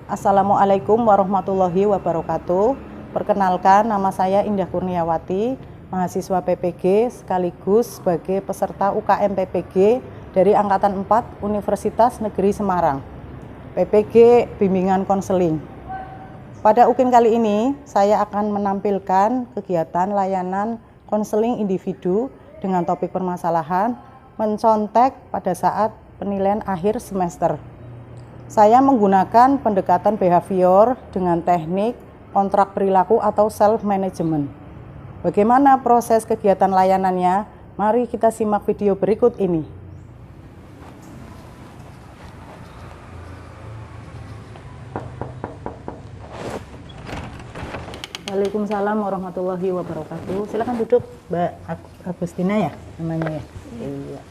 Assalamualaikum warahmatullahi wabarakatuh. Perkenalkan, nama saya Indah Kurniawati, mahasiswa PPG sekaligus sebagai peserta UKM PPG dari Angkatan 4 Universitas Negeri Semarang. PPG Bimbingan Konseling. Pada UKIN kali ini, saya akan menampilkan kegiatan layanan konseling individu dengan topik permasalahan mencontek pada saat penilaian akhir semester. Saya menggunakan pendekatan behavior dengan teknik kontrak perilaku atau self-management. Bagaimana proses kegiatan layanannya? Mari kita simak video berikut ini. Waalaikumsalam warahmatullahi wabarakatuh. Silakan duduk, Mbak Agustina ya namanya ya. Iya.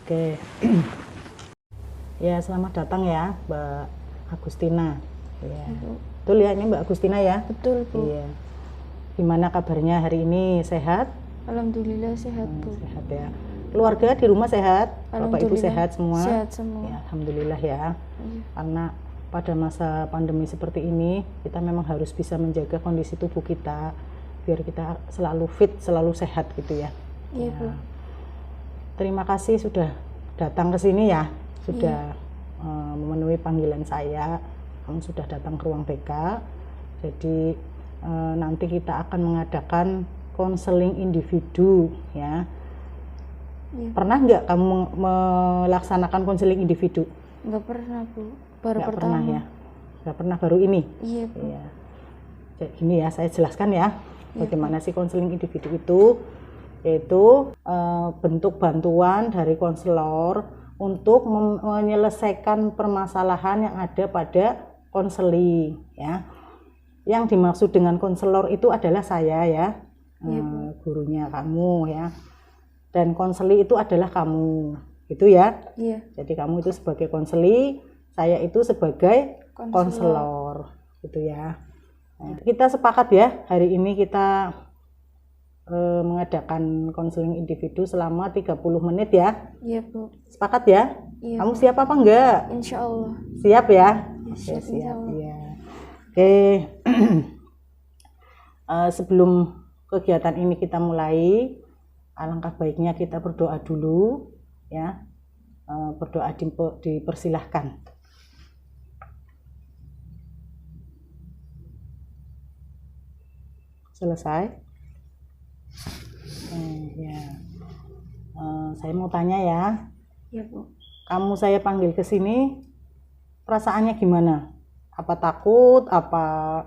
Oke. Ya, selamat datang ya, Mbak Agustina. Ya. Betul ya, ini Mbak Agustina ya? Betul, Bu. Iya. Gimana kabarnya hari ini? Sehat? Alhamdulillah sehat, Bu. Sehat ya. Keluarga di rumah sehat? Bapak Ibu sehat semua? Sehat semua. Ya, alhamdulillah ya. Iya. Karena pada masa pandemi seperti ini, kita memang harus bisa menjaga kondisi tubuh kita biar kita selalu fit, selalu sehat gitu ya. Iya, Bu. Terima kasih sudah datang ke sini ya. Sudah memenuhi panggilan saya, kamu sudah datang ke ruang BK. Jadi nanti kita akan mengadakan konseling individu ya. Iya. Pernah nggak kamu melaksanakan konseling individu? Nggak pernah, Bu. Baru Nggak pertama. pernah ya? Nggak pernah, baru ini? Iya, Bu. Iya. Jadi gini ya, saya jelaskan ya, bagaimana sih konseling individu itu. Yaitu bentuk bantuan dari konselor untuk menyelesaikan permasalahan yang ada pada konseling ya. Yang dimaksud dengan konselor itu adalah saya ya, gurunya kamu ya, dan konseli itu adalah kamu gitu ya. Iya. Jadi kamu itu sebagai konseli, saya itu sebagai konselor gitu ya. Nah, kita sepakat ya, hari ini kita mengadakan konseling individu selama 30 menit ya. Iya, Bu. Sepakat ya? Iya. Kamu siap apa enggak? Insya Allah. Siap ya? Ya, siap, insya Allah. Ya. Oke. Sebelum kegiatan ini kita mulai, alangkah baiknya kita berdoa dulu ya. Berdoa dipersilahkan. Selesai? Ya. Saya mau tanya ya. Iya, Bu. Kamu saya panggil ke sini, perasaannya gimana? Apa takut? Apa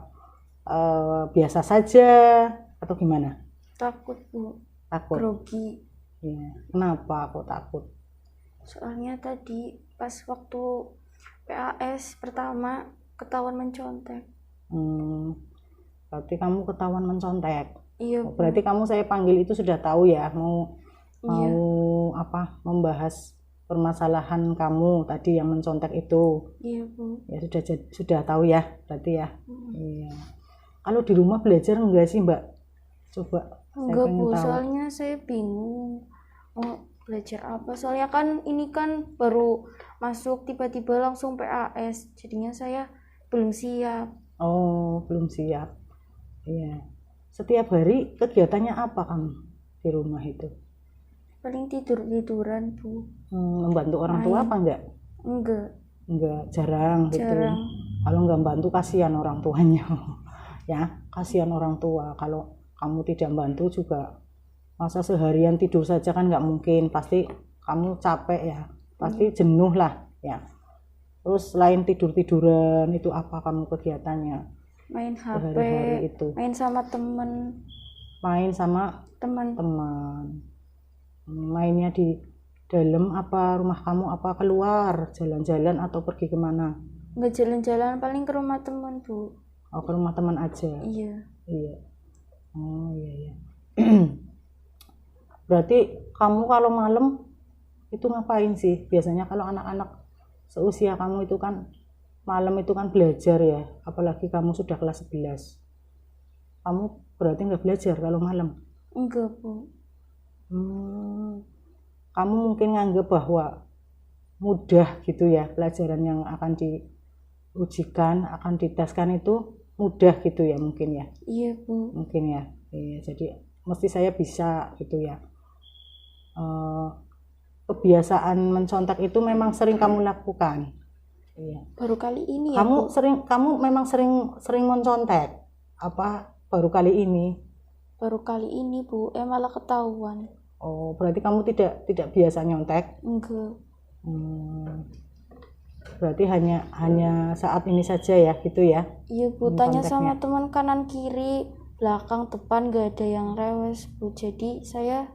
biasa saja? Atau gimana? Takut, Bu. Takut. Grogi. Ya. Kenapa kok takut? Soalnya tadi pas waktu PAS pertama ketahuan mencontek. Berarti kamu ketahuan mencontek. Iya, Bu. Berarti kamu saya panggil itu sudah tahu ya, mau membahas permasalahan kamu tadi yang mencontek itu. Iya, Bu. Ya sudah tahu ya, berarti ya. Iya. Kalau di rumah belajar enggak sih, Mbak? Coba. Enggak, Bu. Soalnya saya bingung mau belajar apa. Soalnya kan ini kan baru masuk tiba-tiba langsung PAS. Jadinya saya belum siap. Oh, belum siap. Iya. Setiap hari kegiatannya apa kamu di rumah itu? Paling tiduran, Bu. Membantu orang tua apa enggak? Enggak, jarang gitu. Kalau enggak bantu kasihan orang tuanya. Ya, kasihan orang tua. Kalau kamu tidak bantu juga, masa seharian tidur saja kan enggak mungkin. Pasti kamu capek ya. Pasti jenuh lah ya. Terus selain tidur-tiduran itu apa kamu kegiatannya? Main HP, itu. main sama teman. Main sama teman. Mainnya di dalam apa rumah kamu, apa keluar jalan-jalan atau pergi kemana? Nggak jalan-jalan, paling ke rumah teman, Bu. Oh, ke rumah teman aja. Iya. Oh, iya. Berarti kamu kalau malam itu ngapain sih? Biasanya kalau anak-anak seusia kamu itu kan malam itu kan belajar ya, apalagi kamu sudah kelas 11. Kamu berarti nggak belajar kalau malam? Enggak, Bu. Kamu mungkin nganggap bahwa mudah gitu ya pelajaran yang akan diujikan, akan diteskan itu mudah gitu ya mungkin ya. Iya Bu. Mungkin ya. Iya, jadi mesti saya bisa gitu ya. Kebiasaan mencontek itu memang sering kamu lakukan. Iya. Baru kali ini ya Bu. Kamu memang sering mencontek. Apa baru kali ini? Baru kali ini Bu, malah ketahuan. Oh, berarti kamu tidak biasa nyontek? Enggak. Berarti hanya saat ini saja ya gitu ya? Iya Bu, tanya sama teman kanan kiri, belakang, depan gak ada yang rewes Bu. Jadi saya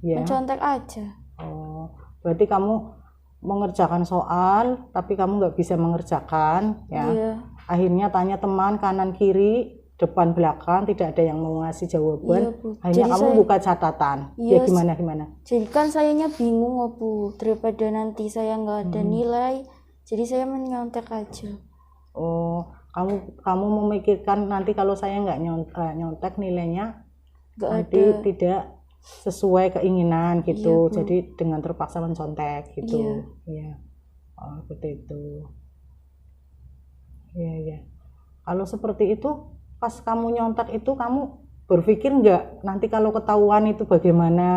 mencontek aja. Oh, berarti kamu mengerjakan soal tapi kamu nggak bisa mengerjakan ya? Iya. Akhirnya tanya teman kanan kiri, depan belakang, tidak ada yang mau ngasih jawaban. Iya, Bu. Akhirnya kamu buka catatan. Iya, ya gimana? Jadi kan sayanya bingung Bu, daripada nanti saya nggak ada nilai, jadi saya menyontek aja. Oh, kamu memikirkan nanti kalau saya nggak nyontek nilainya nanti tidak sesuai keinginan gitu. Iya, jadi dengan terpaksa mencontek gitu. Iya. Oh, seperti itu. Iya. Kalau seperti itu, pas kamu nyontek itu kamu berpikir nggak nanti kalau ketahuan itu bagaimana?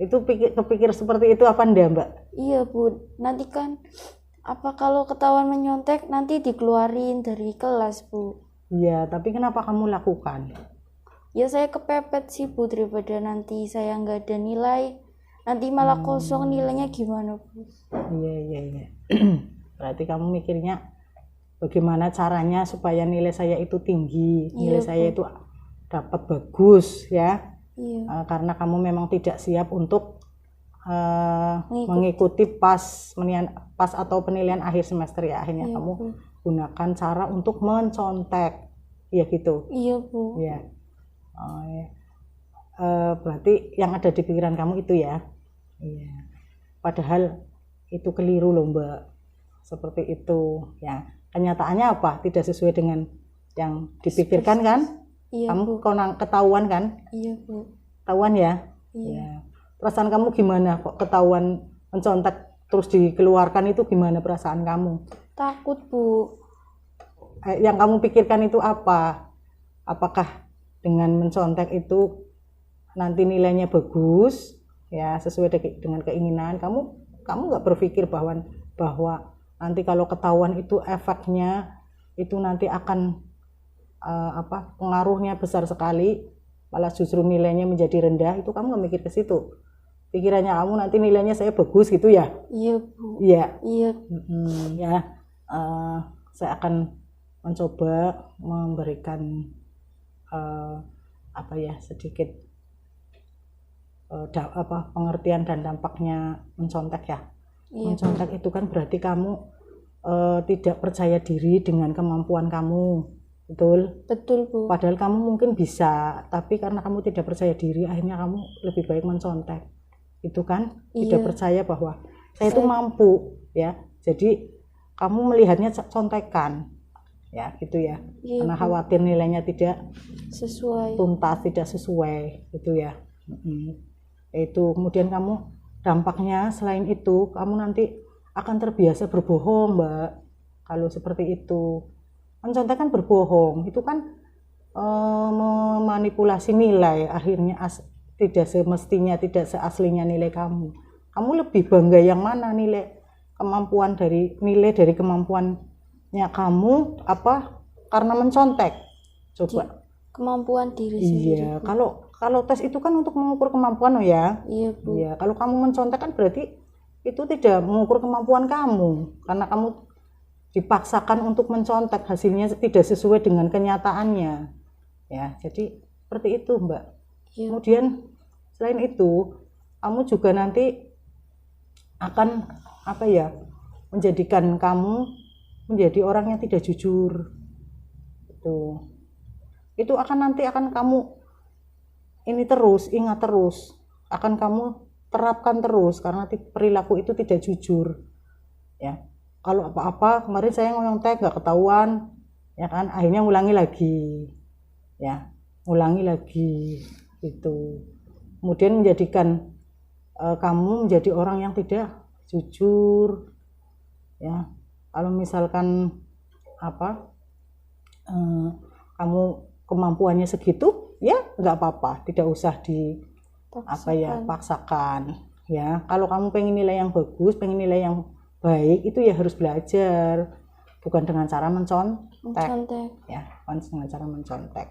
Itu kepikir seperti itu apa enggak, Mbak? Iya Bu, nanti kan apa kalau ketahuan menyontek nanti dikeluarin dari kelas Bu. Iya, tapi kenapa kamu lakukan? Ya saya kepepet sih Bu, daripada nanti saya nggak ada nilai, nanti malah kosong nilainya gimana Bu? Iya. Berarti kamu mikirnya bagaimana caranya supaya nilai saya itu tinggi, nilai saya itu dapat bagus ya. Iya. Karena kamu memang tidak siap untuk mengikuti pas atau penilaian akhir semester ya. Akhirnya kamu gunakan cara untuk mencontek, ya gitu. Iya Bu. Iya. Oh, ya. Berarti yang ada di pikiran kamu itu ya. Iya. Padahal itu keliru loh Mbak. Seperti itu ya. Kenyataannya apa? Tidak sesuai dengan yang dipikirkan kan? Iya, kamu ketahuan kan? Iya Bu. Ketahuan ya? Iya. Perasaan kamu gimana kok ketahuan mencontek terus dikeluarkan itu gimana perasaan kamu? Takut Bu. Yang kamu pikirkan itu apa? Apakah dengan mencontek itu nanti nilainya bagus ya sesuai dengan keinginan kamu nggak berpikir bahwa nanti kalau ketahuan itu efeknya itu nanti akan pengaruhnya besar sekali, malah justru nilainya menjadi rendah, itu kamu nggak mikir ke situ. Pikirannya kamu nanti nilainya saya bagus gitu ya? Iya Bu. Iya. Iya. Saya akan mencoba memberikan sedikit pengertian dan dampaknya mencontek ya. Iya. Mencontek itu kan berarti kamu tidak percaya diri dengan kemampuan kamu. Betul Bu. Padahal kamu mungkin bisa, tapi karena kamu tidak percaya diri, akhirnya kamu lebih baik mencontek. Itu kan tidak percaya bahwa saya itu mampu, ya. Jadi kamu melihatnya contekan, ya, gitu ya. Iya, karena khawatir nilainya tidak sesuai, tuntas, tidak sesuai, gitu ya. Itu kemudian kamu dampaknya selain itu, kamu nanti akan terbiasa berbohong, Mbak. Kalau seperti itu. Mencontek kan berbohong, itu kan memanipulasi nilai, akhirnya tidak semestinya, tidak seaslinya nilai kamu. Kamu lebih bangga yang mana nilai dari kemampuannya kamu apa karena mencontek? Coba. Kemampuan diri sendiri. Iya, kalau tes itu kan untuk mengukur kemampuan ya. Iya Bu. Iya, kalau kamu mencontek kan berarti itu tidak mengukur kemampuan kamu, karena kamu dipaksakan untuk mencontek, hasilnya tidak sesuai dengan kenyataannya ya. Jadi seperti itu Mbak. Ya. Kemudian selain itu kamu juga nanti akan menjadikan kamu menjadi orang yang tidak jujur. Itu akan kamu ingat terus, akan kamu terapkan terus karena perilaku itu tidak jujur ya. Kalau apa-apa kemarin saya nyontek nggak ketahuan ya kan, akhirnya ulangi lagi itu. Kemudian menjadikan kamu menjadi orang yang tidak jujur ya. Kalau misalkan apa kamu kemampuannya segitu, ya nggak apa-apa, tidak usah paksakan ya. Kalau kamu pengen nilai yang bagus, pengen nilai yang baik, itu ya harus belajar, bukan dengan cara mencontek ya, bukan dengan cara mencontek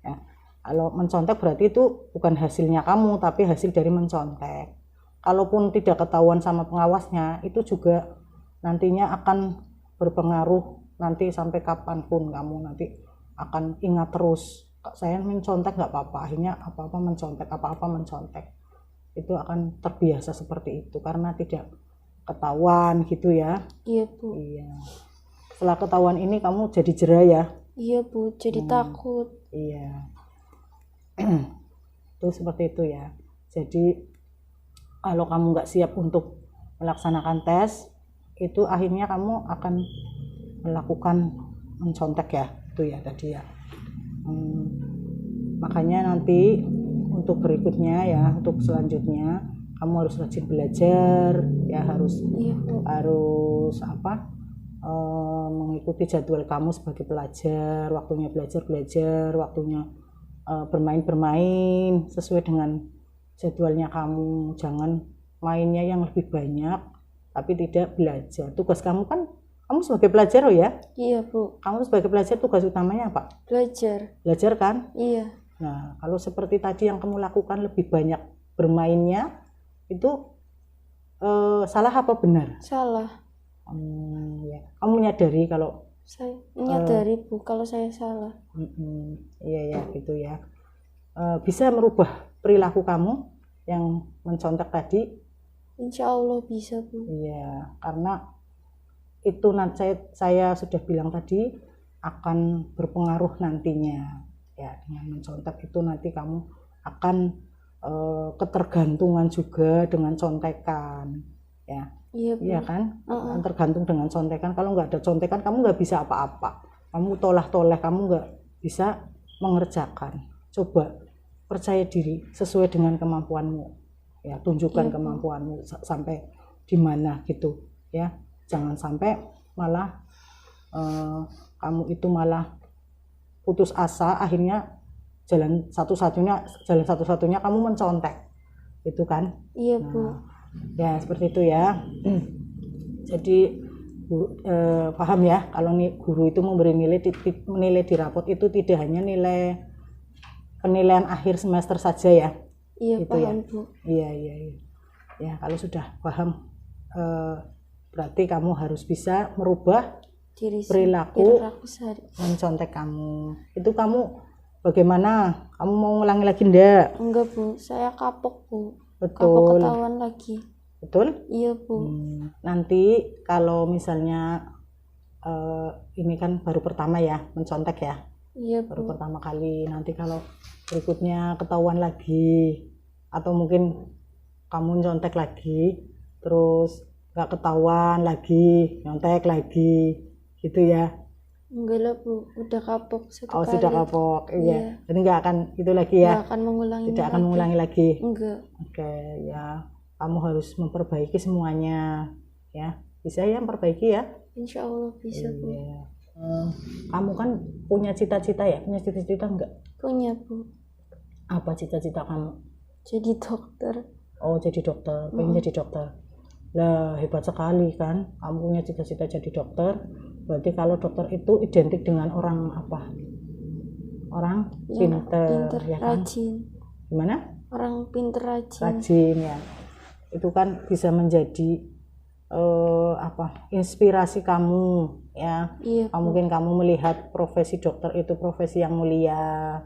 ya. Kalau mencontek berarti itu bukan hasilnya kamu, tapi hasil dari mencontek. Kalaupun tidak ketahuan sama pengawasnya, itu juga nantinya akan berpengaruh nanti sampai kapanpun. Kamu nanti akan ingat terus, saya mencontek nggak apa-apa, akhirnya apa-apa mencontek, itu akan terbiasa seperti itu karena tidak ketahuan gitu ya. Iya Bu. Iya. Setelah ketahuan ini kamu jadi jera ya. Iya Bu, jadi takut. Iya. Itu seperti itu ya. Jadi kalau kamu nggak siap untuk melaksanakan tes, itu akhirnya kamu akan melakukan mencontek ya, itu ya tadi ya. Makanya nanti untuk berikutnya ya, untuk selanjutnya kamu harus rajin belajar ya, harus mengikuti jadwal kamu sebagai pelajar, waktunya belajar, waktunya bermain sesuai dengan jadwalnya kamu. Jangan mainnya yang lebih banyak tapi tidak belajar. Tugas kamu kan, kamu sebagai pelajar ya? Iya Bu. Kamu sebagai pelajar tugas utamanya apa? Belajar kan? Iya. Nah, kalau seperti tadi yang kamu lakukan lebih banyak bermainnya, itu salah apa benar? Salah. Ya. Kamu menyadari kalau saya menyadari Bu kalau saya salah. Iya ya, gitu ya. Bisa merubah perilaku kamu yang mencontek tadi? Insya Allah bisa Bu. Iya, karena itu saya sudah bilang tadi akan berpengaruh nantinya ya. Dengan mencontek itu nanti kamu akan ketergantungan juga dengan contekan ya. Iya kan? Tergantung dengan contekan. Kalau nggak ada contekan kamu nggak bisa apa-apa, kamu toleh kamu nggak bisa mengerjakan. Coba percaya diri sesuai dengan kemampuanmu ya, tunjukkan kemampuanmu sampai di mana gitu ya. Jangan sampai malah kamu itu malah putus asa, akhirnya jalan satu-satunya kamu mencontek itu kan. Iya Bu. Ya seperti itu ya. Jadi paham ya, kalau guru itu memberi nilai di rapot itu tidak hanya nilai penilaian akhir semester saja ya. Iya gitu paham ya. Bu. Iya ya, kalau sudah paham berarti kamu harus bisa merubah perilaku mencontek kamu. Itu kamu bagaimana? Kamu mau ngulangi lagi enggak? Enggak Bu, saya kapok Bu. Betul. Kapok ketahuan lagi. Betul? Iya Bu. Nanti kalau misalnya ini kan baru pertama ya mencontek ya. Iya Bu. Baru pertama kali. Nanti kalau berikutnya ketahuan lagi atau mungkin kamu nyontek lagi terus nggak ketahuan lagi, nyontek lagi gitu ya. Enggak lah Bu, udah kapok satu kali. Sudah kapok, iya. Jadi nggak akan itu lagi ya? Nggak akan mengulangi. Tidak akan mengulangi lagi? Enggak. Oke, ya. Kamu harus memperbaiki semuanya, ya. Bisa ya memperbaiki ya? Insya Allah bisa Bu. Iya. Kamu kan punya cita-cita ya? Punya cita-cita enggak? Punya Bu. Apa cita-cita kamu? Jadi dokter. Oh, jadi dokter. Pengen jadi dokter. Lah, hebat sekali kan? Kamu punya cita-cita jadi dokter. Berarti kalau dokter itu identik dengan orang apa? Orang pinter ya kan? Rajin. Gimana? Orang pinter rajin. Rajin ya. Itu kan bisa menjadi inspirasi kamu ya. Iya, mungkin kamu melihat profesi dokter itu profesi yang mulia,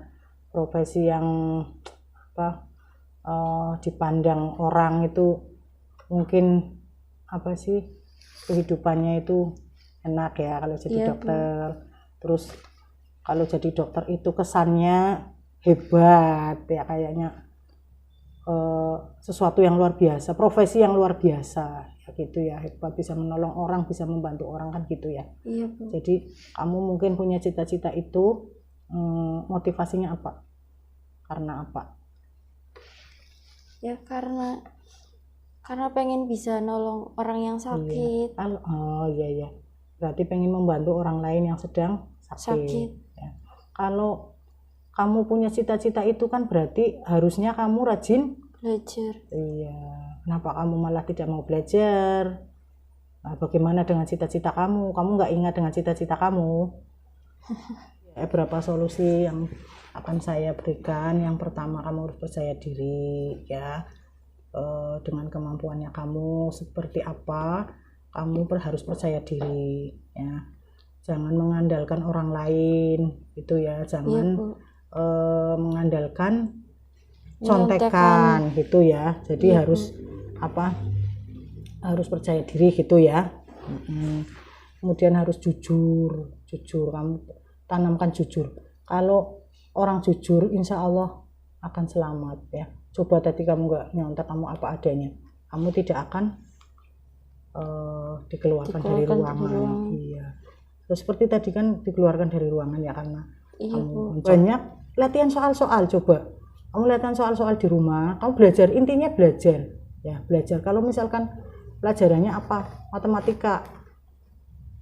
profesi yang dipandang orang itu mungkin kehidupannya itu enak ya kalau jadi dokter. Terus kalau jadi dokter itu kesannya hebat ya, kayaknya sesuatu yang luar biasa, profesi yang luar biasa ya gitu ya, hebat, bisa menolong orang, bisa membantu orang kan gitu ya. Iya Bu. Jadi kamu mungkin punya cita-cita itu, motivasinya apa? Karena apa? Ya karena pengen bisa nolong orang yang sakit. Iya. Oh iya. berarti pengen membantu orang lain yang sedang sakit. Ya. Kalau kamu punya cita-cita itu kan berarti harusnya kamu rajin belajar. Iya, kenapa kamu malah tidak mau belajar? Nah, bagaimana dengan cita-cita kamu? Kamu nggak ingat dengan cita-cita kamu? Beberapa solusi yang akan saya berikan. Yang pertama, kamu harus percaya diri, ya. Dengan kemampuannya kamu seperti apa, kamu harus percaya diri, ya. Jangan mengandalkan orang lain, itu ya. Jangan mengandalkan contekan, gitu ya. Jadi harus harus percaya diri, gitu ya. Kemudian harus jujur, kamu tanamkan jujur. Kalau orang jujur, insya Allah akan selamat, ya. Coba tadi kamu nggak nyontek, kamu apa adanya, kamu tidak akan dikeluarkan dari ruangan. Iya. Terus seperti tadi kan dikeluarkan dari ruangan ya karena kamu banyak latihan soal-soal. Coba kamu latihan soal-soal di rumah, kamu belajar, intinya belajar, ya belajar. Kalau misalkan pelajarannya apa, matematika,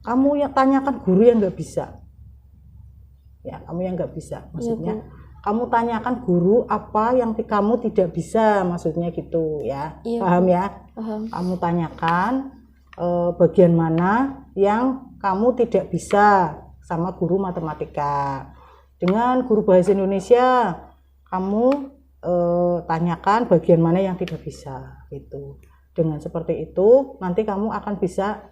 kamu yang tanyakan guru yang nggak bisa, ya kamu yang nggak bisa, maksudnya kamu tanyakan guru apa yang kamu tidak bisa, maksudnya gitu ya. Paham ya? Paham. Kamu tanyakan bagian mana yang kamu tidak bisa sama guru matematika. Dengan guru bahasa Indonesia kamu tanyakan bagian mana yang tidak bisa, gitu. Dengan seperti itu nanti kamu akan bisa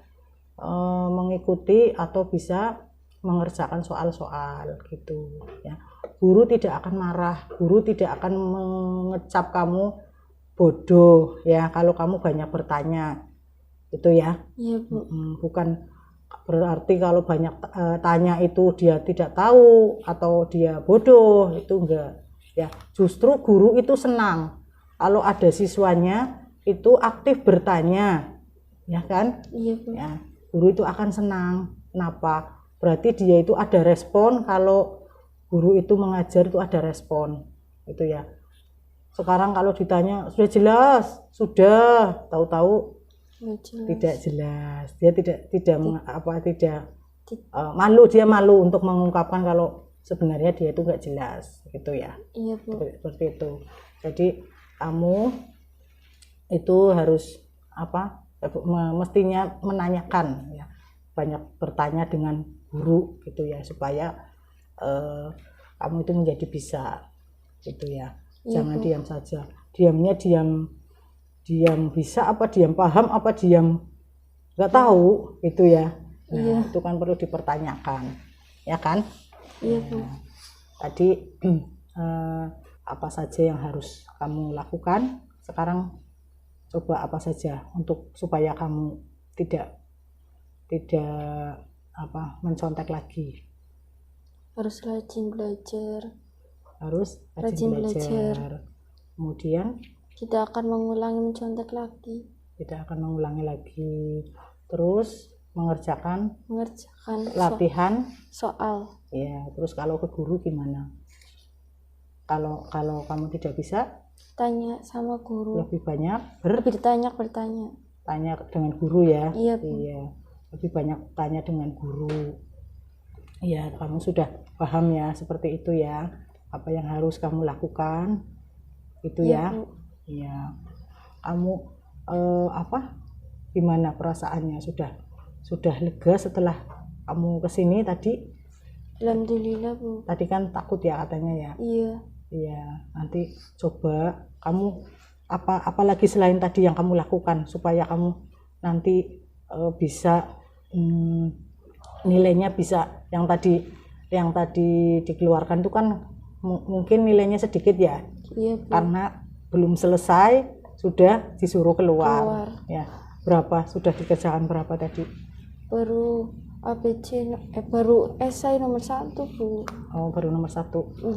mengikuti atau bisa mengerjakan soal-soal, gitu ya. Guru tidak akan marah, guru tidak akan mengecap kamu bodoh, ya kalau kamu banyak bertanya, itu ya. Iya, Bu. Bukan berarti kalau banyak tanya itu dia tidak tahu atau dia bodoh, itu enggak, ya. Justru guru itu senang kalau ada siswanya itu aktif bertanya, ya kan? Iya, Bu. Ya, guru itu akan senang. Kenapa? Berarti dia itu ada respon. Kalau guru itu mengajar itu ada respon, itu ya. Sekarang kalau ditanya sudah jelas, sudah, tahu-tahu tidak jelas. Dia tidak malu, dia malu untuk mengungkapkan kalau sebenarnya dia itu nggak jelas, gitu ya. Iya, Bu. Seperti itu. Jadi kamu itu harus mestinya menanyakan, ya, banyak bertanya dengan guru, gitu ya, supaya kamu itu menjadi bisa, gitu ya. Jangan diam saja, diamnya diam bisa apa diam paham apa diam nggak tahu, gitu ya. Nah, itu kan perlu dipertanyakan, ya kan? Iya, Bu. Tadi apa saja yang harus kamu lakukan sekarang, coba apa saja untuk supaya kamu tidak mencontek lagi. Harus rajin belajar. Harus rajin belajar. Kemudian kita akan mengulangi mencontek lagi. Tidak akan mengulangi lagi. Terus mengerjakan latihan soal. Ya, terus kalau ke guru gimana? Kalau kamu tidak bisa, tanya sama guru. Lebih banyak bertanya. Tanya dengan guru ya. Iya, Bu. Iya. Lebih banyak tanya dengan guru. Iya, kamu sudah paham ya seperti itu ya. Apa yang harus kamu lakukan itu ya. Iya. Kamu gimana perasaannya? Sudah lega setelah kamu kesini tadi? Alhamdulillah, Bu. Tadi kan takut ya katanya ya. Iya. Nanti coba kamu apalagi selain tadi yang kamu lakukan supaya kamu nanti bisa nilainya bisa yang tadi dikeluarkan itu kan mungkin nilainya sedikit ya. Iya, Bu. Karena belum selesai sudah disuruh keluar. Ya. Berapa sudah dikerjakan berapa tadi? Baru ABC baru esai nomor 1, Bu. Oh, baru nomor 1.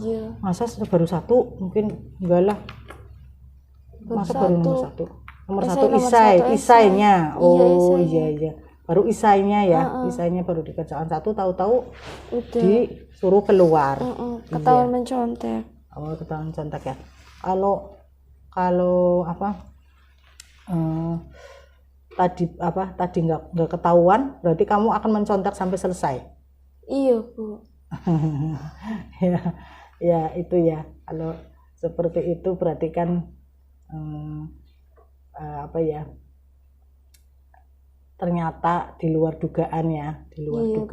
Iya. Masa baru 1? Mungkin enggak lah. Masa baru nomor 1? Nomor 1 isainya. Oh, iya. Baru isainya ya. Isainya baru dikerjakan 1, tahu-tahu disuruh keluar. Ketahuan mencontek. Oh, ketahuan mencontek ya. Kalau tadi nggak ketahuan, berarti kamu akan mencontek sampai selesai. Iya, Bu. Ya, ya itu ya. Kalau seperti itu berarti kan ternyata di luar dugaan ya, Iya, Bu.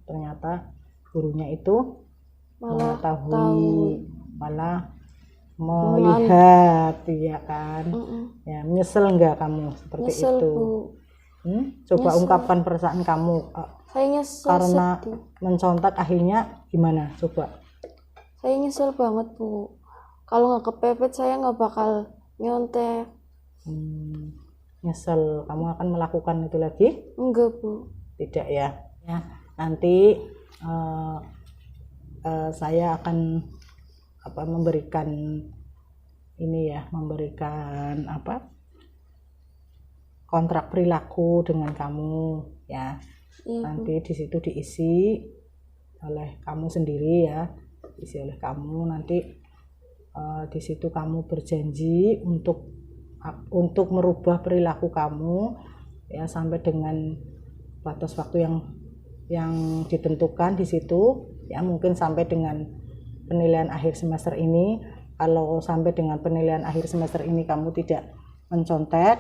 ternyata gurunya itu Malah mengetahui, malah melihat, ya kan. Ya, menyesal nggak kamu seperti Nyesel, itu? Bu. Coba Nyesel. ungkapkan perasaan kamu Saya nyesel karena sedih. mencontak akhirnya gimana? Coba. Saya nyesel banget, Bu. Kalau nggak kepepet saya nggak bakal nyontek. Nyesel kamu akan melakukan itu lagi? Enggak, Bu. Tidak ya. Ya, nanti saya akan memberikan kontrak perilaku dengan kamu ya. Iya, Nanti di situ diisi oleh kamu sendiri ya, nanti di situ kamu berjanji untuk merubah perilaku kamu ya sampai dengan batas waktu yang ditentukan di situ ya, mungkin sampai dengan penilaian akhir semester ini. Kalau sampai dengan penilaian akhir semester ini kamu tidak mencontek,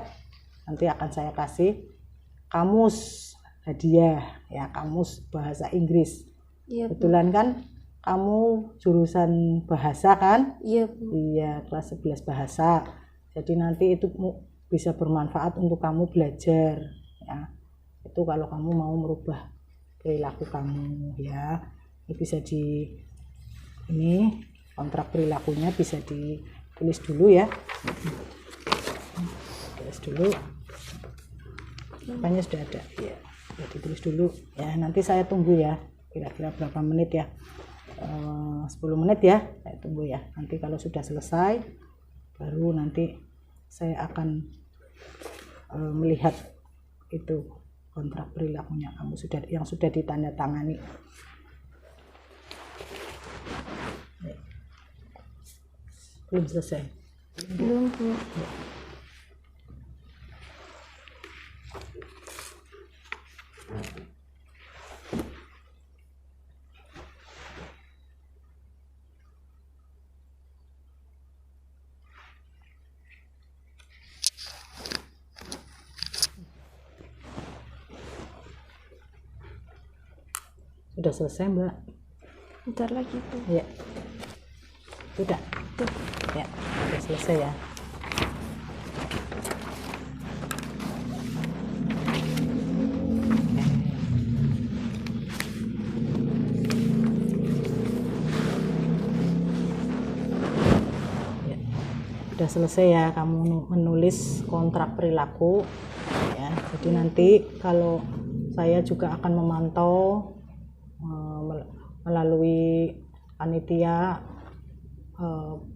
nanti akan saya kasih kamus hadiah ya, kamus bahasa Inggris. Iya, Bu. Kebetulan kan kamu jurusan bahasa kan? Iya, Bu. Iya, kelas 11 bahasa. Jadi nanti itu bisa bermanfaat untuk kamu belajar ya. Itu kalau kamu mau merubah perilaku kamu ya. Ini bisa kontrak perilakunya bisa ditulis dulu ya. Tulis dulu. Apanya sudah ada ya. Ditulis dulu ya. Nanti saya tunggu ya. Kira-kira berapa menit ya? 10 menit ya. Saya tunggu ya. Nanti kalau sudah selesai baru nanti saya akan melihat itu kontrak perilakunya kamu yang sudah ditandatangani. Belum selesai? Belum, Bu. Sudah selesai, Mbak? Bentar lagi, Bu. Ya. Sudah. Ya, sudah selesai ya. Sudah selesai ya kamu menulis kontrak perilaku ya. Jadi nanti kalau saya juga akan memantau melalui panitia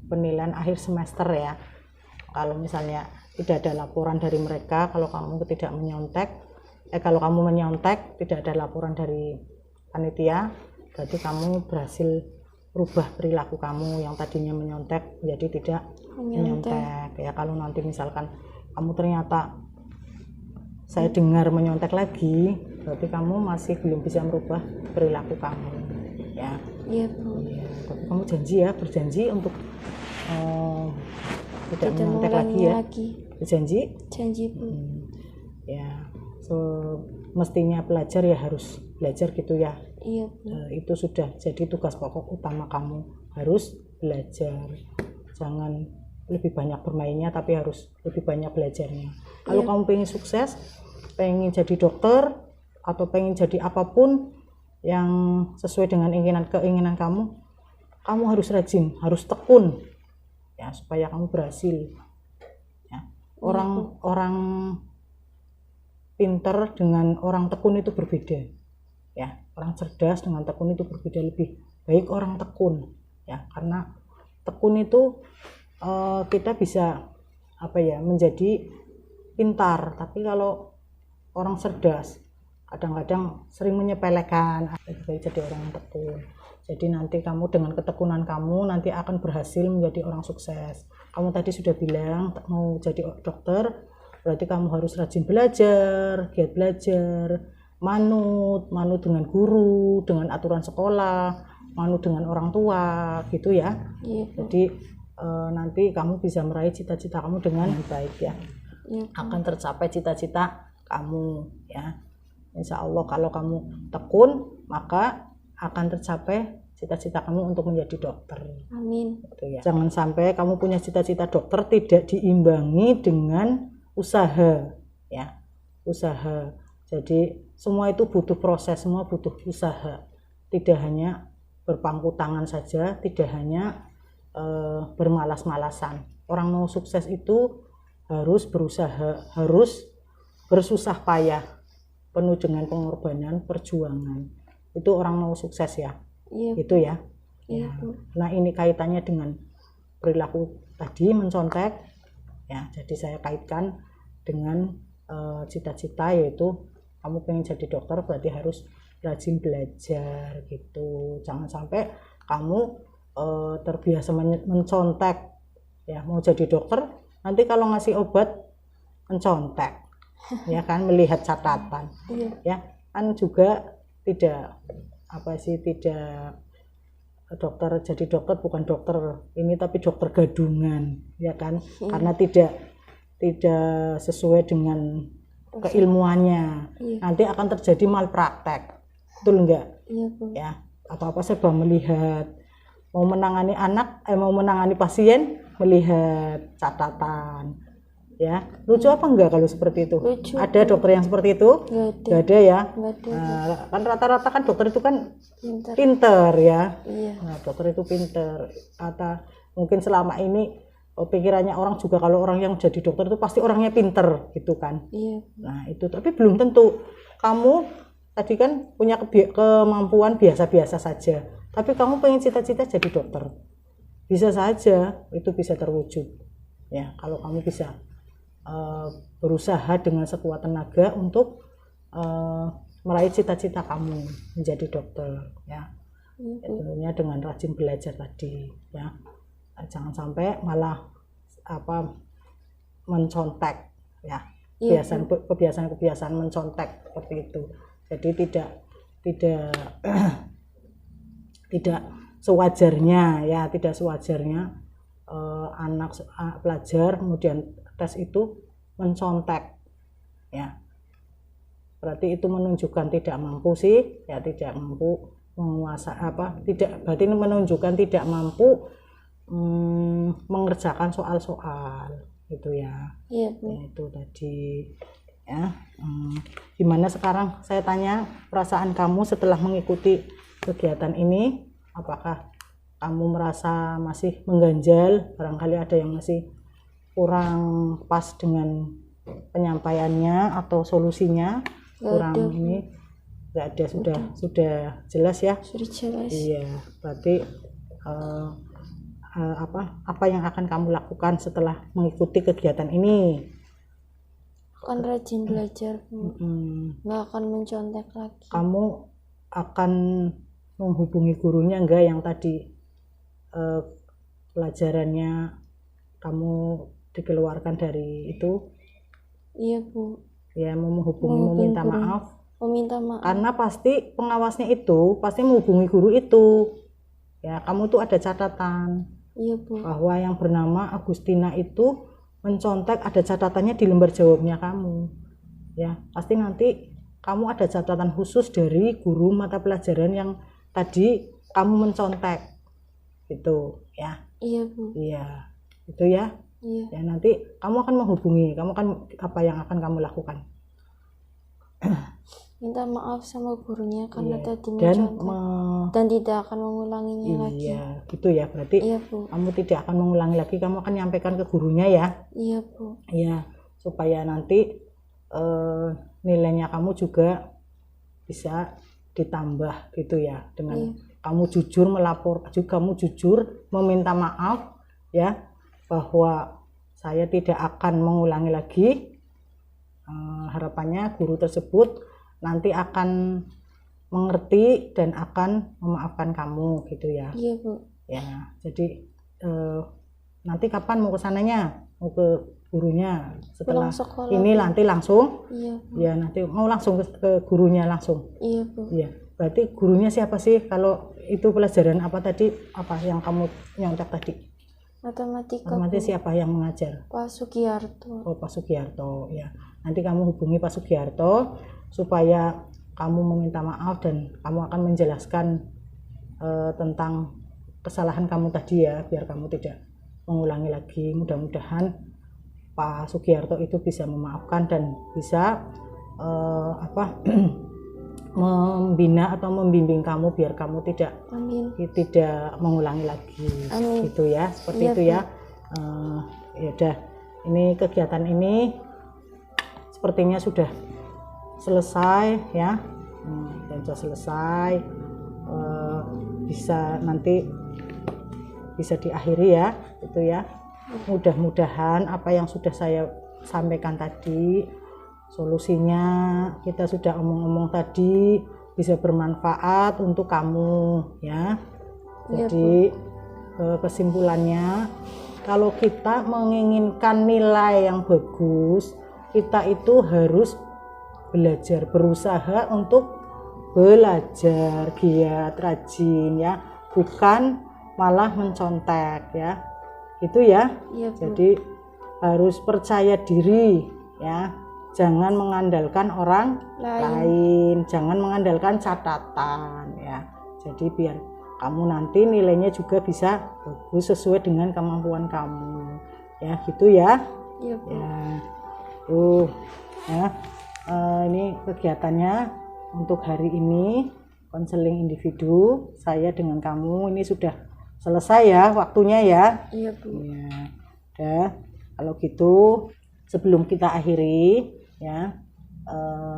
penilaian akhir semester ya. Kalau misalnya tidak ada laporan dari mereka, kalau kamu menyontek tidak ada laporan dari panitia, berarti kamu berhasil rubah perilaku kamu yang tadinya menyontek menjadi tidak menyontek ya. Kalau nanti misalkan kamu ternyata saya dengar menyontek lagi, berarti kamu masih belum bisa merubah perilaku kamu ya. Iya, Bu. Ya, tapi kamu berjanji untuk tidak menyontek lagi ya. Berjanji? Janji, Bu. Ya, mestinya pelajar ya harus belajar gitu ya. Iya, Bu. Itu sudah jadi tugas pokok utama kamu, harus belajar. Jangan lebih banyak bermainnya, tapi harus lebih banyak belajarnya. Kalau kamu pengen sukses, pengen jadi dokter atau pengen jadi apapun yang sesuai dengan keinginan kamu harus rajin, harus tekun ya, supaya kamu berhasil ya. Orang pinter dengan orang tekun itu berbeda ya. Orang cerdas dengan tekun itu berbeda. Lebih baik orang tekun ya, karena tekun itu kita bisa menjadi pintar. Tapi kalau orang cerdas kadang-kadang sering menyepelekan, lebih baik jadi orang tekun. Jadi nanti kamu dengan ketekunan kamu nanti akan berhasil menjadi orang sukses. Kamu tadi sudah bilang mau jadi dokter, berarti kamu harus rajin belajar, giat belajar, manut dengan guru, dengan aturan sekolah, manut dengan orang tua, gitu ya. Iya, Bu. Jadi nanti kamu bisa meraih cita-cita kamu dengan baik ya. Iya, Bu. Akan tercapai cita-cita kamu ya. Insya Allah kalau kamu tekun, maka akan tercapai cita-cita kamu untuk menjadi dokter. Amin. Gitu ya. Jangan sampai kamu punya cita-cita dokter tidak diimbangi dengan usaha ya. Usaha. Jadi semua itu butuh proses, semua butuh usaha. Tidak hanya berpangku tangan saja, tidak hanya bermalas-malasan. Orang mau sukses itu harus berusaha, harus bersusah payah, penuh dengan pengorbanan, perjuangan. Itu orang mau sukses ya. Iya, Itu ya. iya, Ya. Bu. Nah, ini kaitannya dengan perilaku tadi mencontek ya. Jadi saya kaitkan dengan cita-cita, yaitu kamu pengen jadi dokter berarti harus rajin belajar gitu. Jangan sampai kamu terbiasa mencontek ya, mau jadi dokter nanti kalau ngasih obat mencontek ya kan, melihat catatan Iya. ya kan, juga tidak tidak dokter jadi dokter bukan dokter ini tapi dokter gadungan ya kan, karena tidak sesuai dengan keilmuannya. Iya. Nanti akan terjadi malpraktek, betul enggak Iya, Bu. ya? Apa-apa serba melihat, mau menangani mau menangani pasien melihat catatan ya. Lucu apa enggak kalau seperti itu? Lucu. Ada dokter yang seperti itu? Nggak ada. Enggak ada ya. Nggak ada. Nah, kan rata-rata kan dokter itu kan Pintar. pinter ya. Iya. Nah, dokter itu pinter. Kata mungkin selama ini pikirannya orang juga kalau orang yang jadi dokter itu pasti orangnya pinter gitu kan. Iya. Nah itu, tapi belum tentu. Kamu tadi kan punya kemampuan biasa-biasa saja, tapi kamu pengen cita-cita jadi dokter, bisa saja itu bisa terwujud ya kalau kamu bisa berusaha dengan sekuat tenaga untuk meraih cita-cita kamu menjadi dokter ya. Tentunya dengan rajin belajar tadi ya. Jangan sampai malah mencontek ya, kebiasaan mencontek seperti itu. Jadi tidak sewajarnya ya, tidak sewajarnya anak pelajar kemudian tes itu mencontek ya. Berarti itu menunjukkan tidak mampu sih ya, tidak mampu menguasai berarti ini menunjukkan tidak mampu mengerjakan soal-soal gitu ya. Iya, Bu. Ya, itu tadi ya. Gimana sekarang saya tanya perasaan kamu setelah mengikuti kegiatan ini? Apakah kamu merasa masih mengganjal? Barangkali ada yang masih kurang pas dengan penyampaiannya atau solusinya, kurang ada. ini nggak ada, sudah jelas ya. Sudah jelas. Iya, berarti apa yang akan kamu lakukan setelah mengikuti kegiatan ini? Akan rajin belajar, Bu. Nggak akan mencontek lagi. Kamu akan menghubungi gurunya enggak yang tadi pelajarannya kamu dikeluarkan dari itu? Iya, Bu. Ya, mau menghubungi, meminta maaf. Meminta maaf. Karena pasti pengawasnya itu pasti menghubungi guru itu. Ya, kamu tuh ada catatan. Iya, Bu. Bahwa yang bernama Agustina itu mencontek, ada catatannya di lembar jawabnya kamu ya. Pasti nanti kamu ada catatan khusus dari guru mata pelajaran yang tadi kamu mencontek gitu ya. Iya, Bu. Iya itu ya. Iya. Ya nanti kamu akan menghubungi, apa yang akan kamu lakukan? Minta maaf sama gurunya karena Iya. tadi Dan mencontek dan tidak akan mengulanginya lagi. iya gitu ya, berarti Iya, Bu. kamu tidak akan mengulangi lagi, kamu akan nyampaikan ke gurunya ya. Iya, Bu. Iya, supaya nanti nilainya kamu juga bisa ditambah gitu ya, dengan kamu jujur melapor, kamu jujur meminta maaf ya, bahwa saya tidak akan mengulangi lagi. Harapannya guru tersebut nanti akan mengerti dan akan memaafkan kamu gitu ya. Iya, Bu. Ya, jadi nanti kapan mau ke sananya? Mau ke gurunya setelah Pulang sekolah, ini Bu. nanti langsung Iya, Bu. ya, nanti mau langsung ke gurunya langsung. Iya, Bu. Iya, berarti gurunya siapa sih? Kalau itu pelajaran apa tadi, apa yang kamu nyontek tadi? Matematika, Matematika Bu. siapa yang mengajar? Pak Sugiarto. Oh, Pak Sugiarto ya. Nanti kamu hubungi Pak Sugiarto supaya kamu meminta maaf dan kamu akan menjelaskan tentang kesalahan kamu tadi ya, biar kamu tidak mengulangi lagi. Mudah-mudahan Pak Sugiarto itu bisa memaafkan dan bisa membina atau membimbing kamu biar kamu tidak Amin. mengulangi lagi. Amin. Gitu ya, seperti Iya, itu ya. Ya udah, ini kegiatan ini sepertinya sudah selesai ya. Dan sudah selesai, bisa nanti bisa diakhiri ya, itu ya. Mudah-mudahan apa yang sudah saya sampaikan tadi, solusinya kita sudah omong-omong tadi, bisa bermanfaat untuk kamu ya. Jadi kesimpulannya, kalau kita menginginkan nilai yang bagus, kita itu harus belajar, berusaha untuk belajar, giat, rajin ya, bukan malah mencontek ya, itu ya. Iya, Bu. Jadi harus percaya diri ya, jangan mengandalkan orang lain, jangan mengandalkan catatan ya. Jadi biar kamu nanti nilainya juga bisa bagus sesuai dengan kemampuan kamu ya, gitu ya. Iya, Bu. Ya, ya. Ini kegiatannya untuk hari ini, konseling individu saya dengan kamu ini sudah selesai ya waktunya ya. Iya, Bu. Ya, udah. Kalau gitu sebelum kita akhiri ya,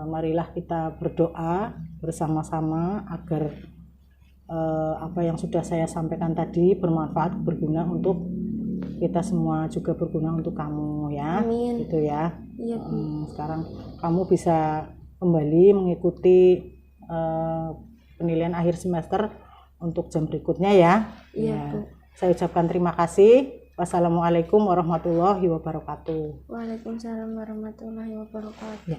marilah kita berdoa bersama-sama agar apa yang sudah saya sampaikan tadi bermanfaat, berguna untuk kita semua, juga berguna untuk kamu ya. Amin. Gitu ya. Iya, Bu. Sekarang kamu bisa kembali mengikuti penilaian akhir semester untuk jam berikutnya ya. Iya, Bu. Saya ucapkan terima kasih. Wassalamualaikum warahmatullahi wabarakatuh. Waalaikumsalam warahmatullahi wabarakatuh. Ya.